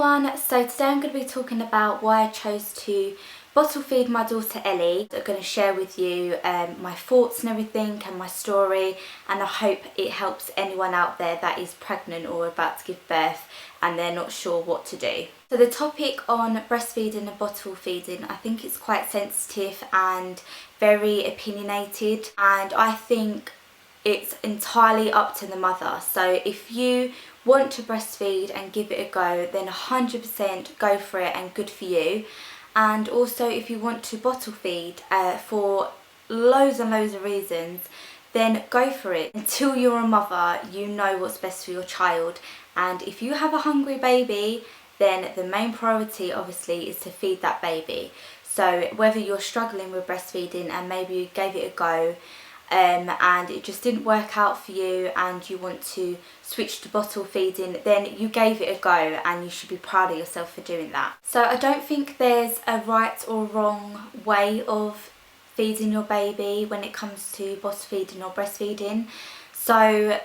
everyone, so today I'm going to be talking about why I chose to bottle feed my daughter Ellie. I'm going to share with you my thoughts and everything and my story, and I hope it helps anyone out there that is pregnant or about to give birth and they're not sure what to do. So the topic on breastfeeding and bottle feeding, I think it's quite sensitive and very opinionated, and I think it's entirely up to the mother. So if you want to breastfeed and give it a go, then 100% go for it and good for you. And also if you want to bottle feed for loads and loads of reasons, then go for it. Until you're a mother, you know what's best for your child. And if you have a hungry baby, then the main priority obviously is to feed that baby. So whether you're struggling with breastfeeding and maybe you gave it a go and it just didn't work out for you and you want to switch to bottle feeding, then you gave it a go and you should be proud of yourself for doing that. So I don't think there's a right or wrong way of feeding your baby when it comes to bottle feeding or breastfeeding. So,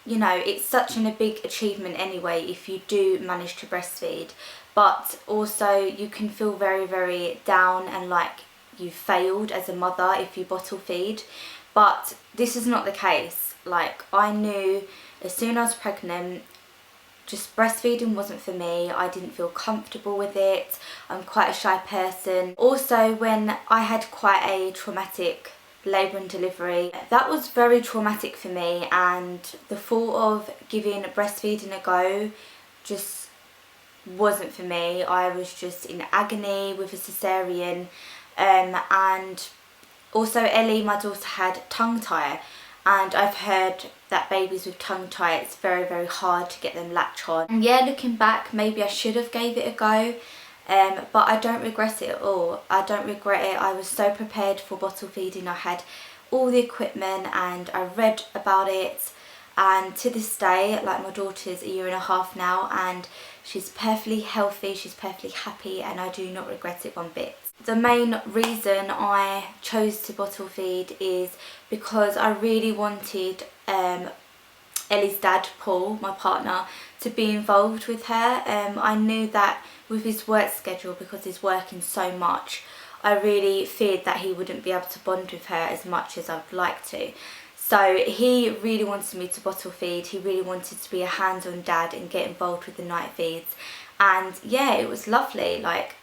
you know, it's such a big achievement anyway if you do manage to breastfeed, but also you can feel very, very down and like you failed as a mother if you bottle feed. But this is not the case. Like, I knew as soon as I was pregnant, just breastfeeding wasn't for me. I didn't feel comfortable with it. I'm quite a shy person. Also, when I had quite a traumatic labour and delivery, that was very traumatic for me, and the thought of giving breastfeeding a go just wasn't for me. I was just in agony with a cesarean, and also Ellie, my daughter, had tongue tie, and I've heard that babies with tongue tie, it's very, very hard to get them latch on. And yeah, looking back, maybe I should have gave it a go, but I don't regret it at all. I don't regret it. I was so prepared for bottle feeding. I had all the equipment and I read about it, and to this day, like, my daughter's a year and a half now and she's perfectly healthy, she's perfectly happy, and I do not regret it one bit. The main reason I chose to bottle feed is because I really wanted Ellie's dad, Paul, my partner, to be involved with her. I knew that with his work schedule, because he's working so much, I really feared that he wouldn't be able to bond with her as much as I'd like to. So he really wanted me to bottle feed. He really wanted to be a hands-on dad and get involved with the night feeds. And yeah, it was lovely. Like,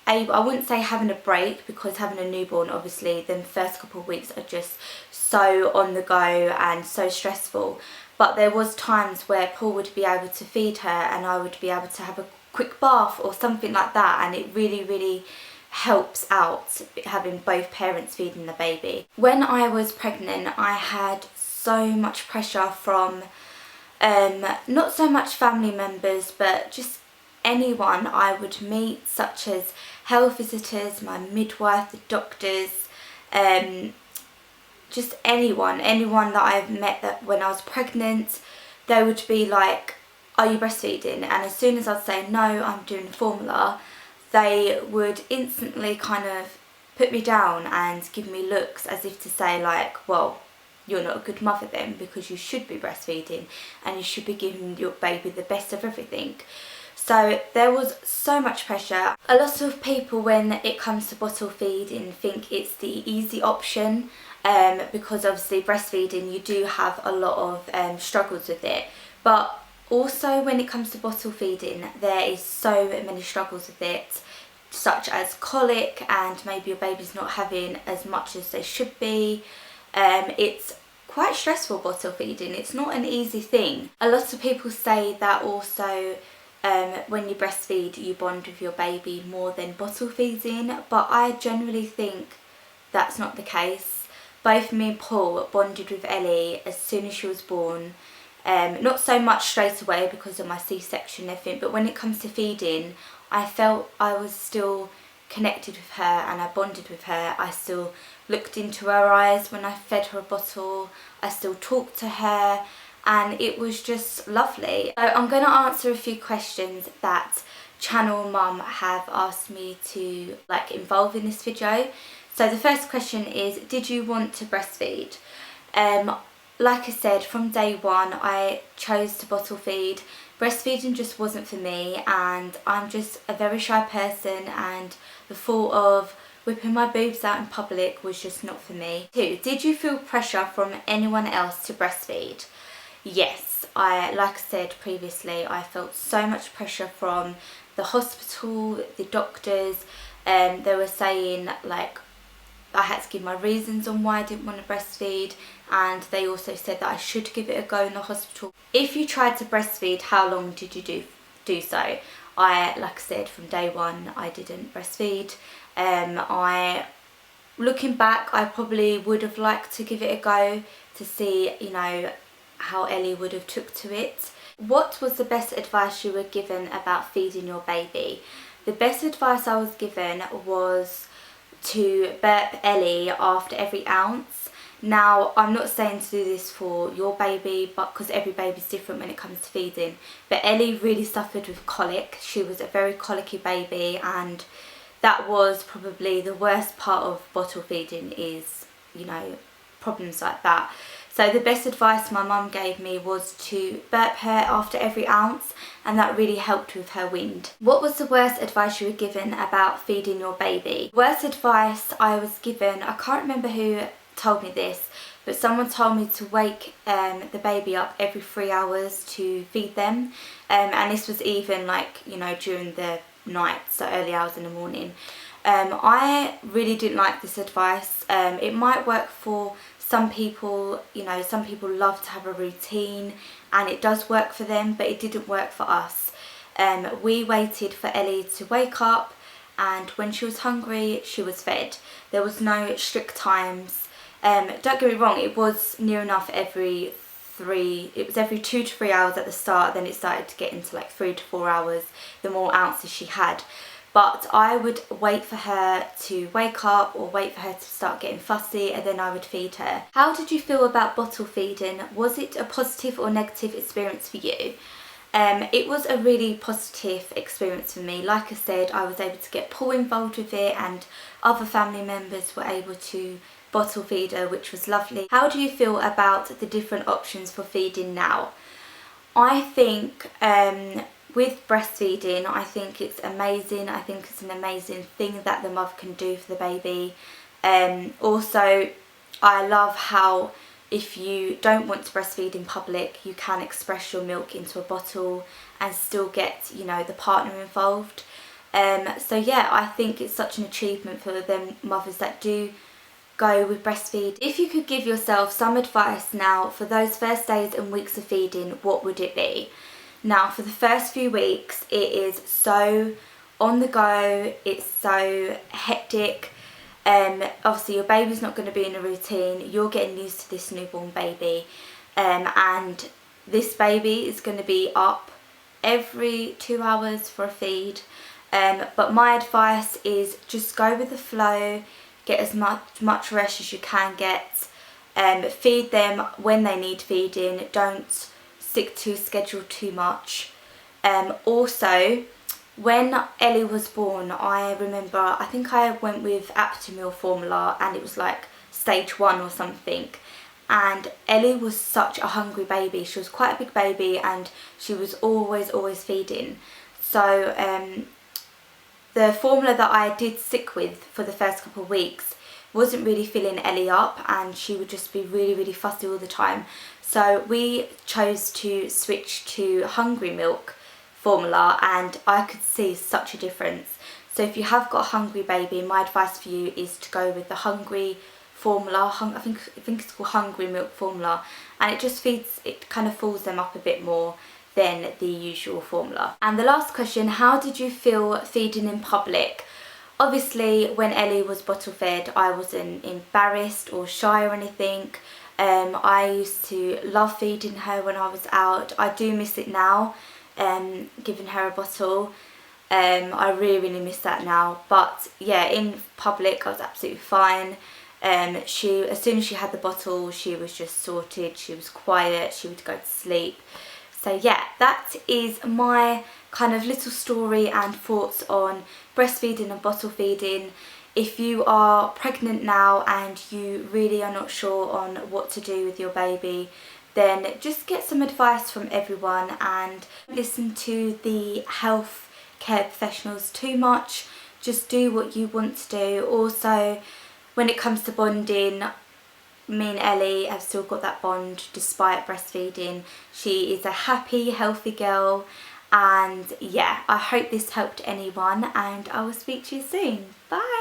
I wouldn't say having a break, because having a newborn, obviously, the first couple of weeks are just so on the go and so stressful. But there was times where Paul would be able to feed her and I would be able to have a quick bath or something like that, and it really, really helps out having both parents feeding the baby. When I was pregnant, I had so much pressure from not so much family members, but just anyone I would meet, such as health visitors, my midwife, the doctors, just anyone that I've met that when I was pregnant, they would be like, are you breastfeeding? And as soon as I'd say no, I'm doing formula, they would instantly kind of put me down and give me looks as if to say like, well, you're not a good mother then, because you should be breastfeeding and you should be giving your baby the best of everything. So there was so much pressure. A lot of people, when it comes to bottle feeding, think it's the easy option, because obviously breastfeeding, you do have a lot of struggles with it. But also when it comes to bottle feeding, there is so many struggles with it, such as colic, and maybe your baby's not having as much as they should be. It's quite stressful, bottle feeding. It's not an easy thing. A lot of people say that also when you breastfeed, you bond with your baby more than bottle feeding, but I generally think that's not the case. Both me and Paul bonded with Ellie as soon as she was born. Not so much straight away because of my C-section and everything, but when it comes to feeding, I felt I was still connected with her and I bonded with her. I still looked into her eyes when I fed her a bottle. I still talked to her, and it was just lovely. So I'm going to answer a few questions that Channel Mum have asked me to involve in this video. So the first question is, did you want to breastfeed? Like I said, from day one I chose to bottle feed. breastfeeding just wasn't for me, and I'm just a very shy person, and the thought of whipping my boobs out in public was just not for me. 2. Did you feel pressure from anyone else to breastfeed? Yes, like I said previously, I felt so much pressure from the hospital, the doctors. They were saying like I had to give my reasons on why I didn't want to breastfeed, and they also said that I should give it a go in the hospital. If you tried to breastfeed, how long did you do so? Like I said, from day one I didn't breastfeed. Looking back, I probably would have liked to give it a go to see, you know, how Ellie would have took to it. What was the best advice you were given about feeding your baby? The best advice I was given was to burp Ellie after every ounce. Now, I'm not saying to do this for your baby, but because every baby's different when it comes to feeding, but Ellie really suffered with colic. She was a very colicky baby, and that was probably the worst part of bottle feeding, is, you know, problems like that. So the best advice my mum gave me was to burp her after every ounce, and that really helped with her wind. What was the worst advice you were given about feeding your baby? Worst advice I was given, I can't remember who told me this, but someone told me to wake the baby up every 3 hours to feed them, and this was even like, you know, during the night, so early hours in the morning. I really didn't like this advice. It might work for some people, you know, some people love to have a routine and it does work for them, but it didn't work for us. We waited for Ellie to wake up, and when she was hungry she was fed. There was no strict times. Don't get me wrong, it was near enough every 2 to 3 hours at the start, then it started to get into like 3 to 4 hours the more ounces she had. But I would wait for her to wake up or wait for her to start getting fussy, and then I would feed her. How did you feel about bottle feeding? Was it a positive or negative experience for you? It was a really positive experience for me. Like I said, I was able to get Paul involved with it, and other family members were able to bottle feed her, which was lovely. How do you feel about the different options for feeding now? I think with breastfeeding, I think it's amazing. I think it's an amazing thing that the mother can do for the baby. Also, I love how if you don't want to breastfeed in public, you can express your milk into a bottle and still get, you know, the partner involved. So yeah, I think it's such an achievement for them mothers that do go with breastfeed. If you could give yourself some advice now for those first days and weeks of feeding, what would it be? Now, for the first few weeks, it is so on the go, it's so hectic. Obviously your baby's not going to be in a routine, you're getting used to this newborn baby, and this baby is going to be up every 2 hours for a feed. But my advice is just go with the flow, get as much rest as you can get, feed them when they need feeding, don't stick to schedule too much. Also, when Ellie was born, I remember, I think I went with Aptamil formula, and it was like stage 1 or something, and Ellie was such a hungry baby. She was quite a big baby and she was always feeding. So the formula that I did stick with for the first couple of weeks wasn't really filling Ellie up, and she would just be really fussy all the time. So we chose to switch to Hungry Milk formula, and I could see such a difference. So if you have got a hungry baby, my advice for you is to go with the Hungry formula. I think it's called Hungry Milk formula, and it just feeds, it kind of fills them up a bit more than the usual formula. And the last question, how did you feel feeding in public? Obviously, when Ellie was bottle fed, I wasn't embarrassed or shy or anything. I used to love feeding her when I was out. I do miss it now, giving her a bottle. I really miss that now. But yeah, in public I was absolutely fine. As soon as she had the bottle, she was just sorted, she was quiet, she would go to sleep. So yeah, that is my kind of little story and thoughts on breastfeeding and bottle feeding. If you are pregnant now and you really are not sure on what to do with your baby, then just get some advice from everyone and listen to the health care professionals too much. Just do what you want to do. Also, when it comes to bonding, me and Ellie have still got that bond despite breastfeeding. She is a happy, healthy girl, and yeah, I hope this helped anyone, and I will speak to you soon. Bye!